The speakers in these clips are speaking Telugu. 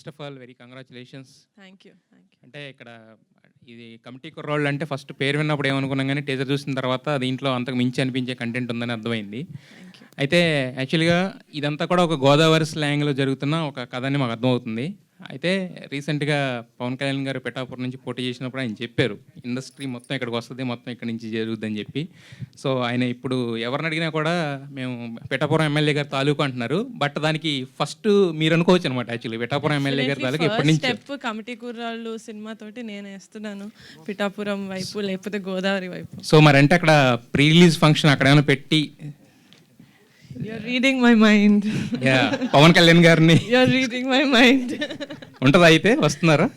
First of all very congratulations. Thank you. అంటే ఇక్కడ ఇది కమిటీ కుర్రోళ్ళు అంటే ఫస్ట్ పేరు విన్నప్పుడు ఏమనుకున్నాం కానీ టీజర్ చూసిన తర్వాత దీంట్లో అంతకు మించి అనిపించే కంటెంట్ ఉందని అర్థమైంది. అయితే యాక్చువల్గా ఇదంతా కూడా ఒక గోదావరి స్లాంగ్లో జరుగుతున్న ఒక కథ అని మాకు అర్థమవుతుంది. అయితే రీసెంట్గా పవన్ కళ్యాణ్ గారు పిఠాపురం నుంచి పోటీ చేసినప్పుడు ఆయన చెప్పారు ఇండస్ట్రీ మొత్తం ఇక్కడికి వస్తుంది, మొత్తం ఇక్కడి నుంచి జరుగుద్దని చెప్పి. సో ఆయన ఇప్పుడు ఎవరిని అడిగినా కూడా మేము పిఠాపురం ఎమ్మెల్యే గారు తాలూకు అంటున్నారు. బట్ దానికి ఫస్ట్ మీరు అనుకోవచ్చు అనమాట. యాక్చువల్లీ పిఠాపురం ఎమ్మెల్యే గారి తాలూకు ఎప్పటి నుంచి స్టెప్ కమిటీ కుర్రాళ్ళు సినిమా తోటి నేను వేస్తున్నాను పిఠాపురం వైపు లేకపోతే గోదావరి వైపు. సో మరి అంటే అక్కడ ప్రీ రిలీజ్ ఫంక్షన్ అక్కడ ఏమైనా పెట్టి You're reading my mind. Pawan Kalyan గారిని You're reading my mind. ఉంటుందా? అయితే వస్తున్నారా?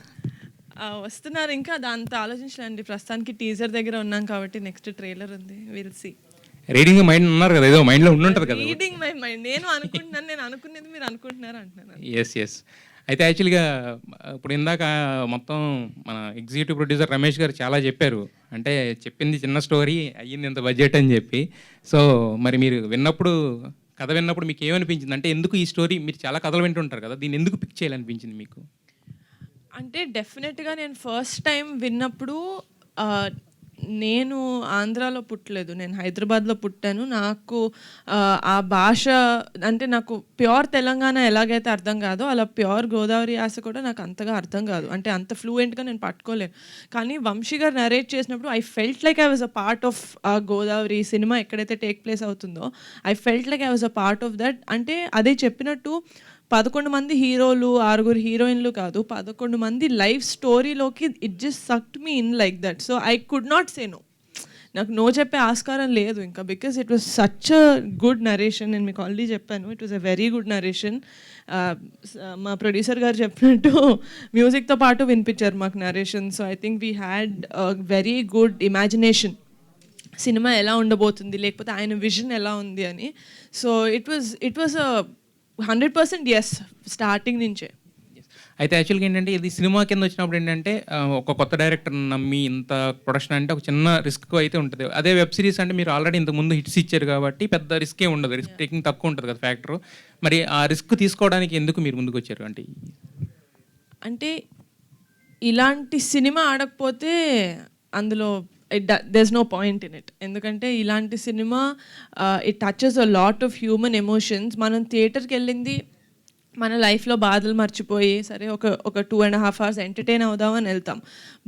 వస్తున్నారు. ఇంకా దాంతో ఆలోచించలేండి. ప్రస్తుతానికి టీజర్ దగ్గర ఉన్నాం కాబట్టి నెక్స్ట్ ట్రైలర్ ఉంది. Will see. రీడింగ్ మైండ్ అన్నారు కదా, ఏదో మైండ్లో ఉండుంటుంది కదా. రీడింగ్ మై మైండ్ నేను అనుకుంటున్నాను, నేను అనుకునేది మీరు అనుకుంటున్నారు అంటున్నాను. ఎస్. అయితే యాక్చువల్గా ఇప్పుడు ఇందాక మొత్తం మన ఎగ్జిక్యూటివ్ ప్రొడ్యూసర్ రమేష్ గారు చాలా చెప్పారు. అంటే చెప్పింది చిన్న స్టోరీ అయ్యింది ఇంత బడ్జెట్ అని చెప్పి. సో మరి మీరు కథ విన్నప్పుడు మీకు ఏమనిపించింది? అంటే ఎందుకు ఈ స్టోరీ, మీరు చాలా కథలు వింటుంటారు కదా, దీన్ని ఎందుకు పిక్ చేయాలనిపించింది మీకు? అంటే డెఫినెట్గా నేను ఫస్ట్ టైం విన్నప్పుడు నేను ఆంధ్రాలో పుట్టలేదు, నేను హైదరాబాద్లో పుట్టాను. నాకు ఆ భాష అంటే నాకు ప్యూర్ తెలంగాణ ఎలాగైతే అర్థం కాదో అలా ప్యూర్ గోదావరి యాస కూడా నాకు అంతగా అర్థం కాదు. అంటే అంత ఫ్లూయెంట్గా నేను పట్టుకోలేను. కానీ వంశీ గారు నరేట్ చేసినప్పుడు I felt like I was a part of Godavari cinema ఎక్కడైతే టేక్ ప్లేస్ అవుతుందో I felt like I was a part of that. అంటే అదే చెప్పినట్టు 11 మంది హీరోలు 6 హీరోయిన్లు కాదు, 11 మంది లైఫ్ స్టోరీలోకి it just sucked me in like that. So I could not say no. నాకు నో చెప్పే ఆస్కారం లేదు ఇంకా, because it was such a good narration. నేను మీకు ఆల్రెడీ చెప్పాను, it was a very good narration. మా ప్రొడ్యూసర్ గారు చెప్పినట్టు మ్యూజిక్తో పాటు వినిపించారు మాకు narration. So I think we had very good imagination cinema ఎలా ఉండబోతుంది, లేకపోతే ఆయన విజన్ ఎలా ఉంది అని. So it was a 100% yes starting నుంచే. అయితే యాక్చువల్గా ఏంటంటే ఇది సినిమా కింద వచ్చినప్పుడు ఏంటంటే ఒక కొత్త డైరెక్టర్ నమ్మి ఇంత ప్రొడక్షన్ అంటే ఒక చిన్న రిస్క్ అయితే ఉంటుంది. అదే వెబ్ సిరీస్ అంటే మీరు ఆల్రెడీ ఇంతకుముందు హిట్స్ ఇచ్చారు కాబట్టి పెద్ద రిస్కే ఉండదు, రిస్క్ టేకింగ్ తక్కువ ఉంటుంది కదా ఫ్యాక్టర్. మరి ఆ రిస్క్ తీసుకోవడానికి ఎందుకు మీరు ముందుకు వచ్చారు? అంటే ఇలాంటి సినిమా ఆడకపోతే అందులో there's no point in it. ఎందుకంటే ఇలాంటి cinema it touches a lot of human emotions. మనం థియేటర్కి వెళ్ళింది మన లైఫ్లో బాధలు మర్చిపోయి సరే ఒక 2.5 hours ఎంటర్టైన్ అవుదామని వెళ్తాం.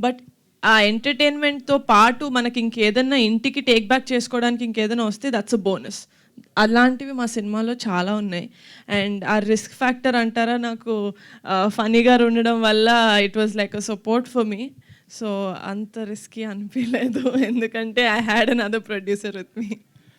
బట్ ఆ ఎంటర్టైన్మెంట్తో పాటు మనకి ఇంకేదన్నా ఇంటికి టేక్ బ్యాక్ చేసుకోవడానికి ఇంకేదైనా వస్తే దట్స్ అ బోనస్. అలాంటివి మా సినిమాలో చాలా ఉన్నాయి. అండ్ ఆ రిస్క్ ఫ్యాక్టర్ అంటారా, నాకు ఫనీగా ఉండడం వల్ల it was like a support for me. So అంత రిస్కీ అనిపించలేదు, ఎందుకంటే I had another producer with me.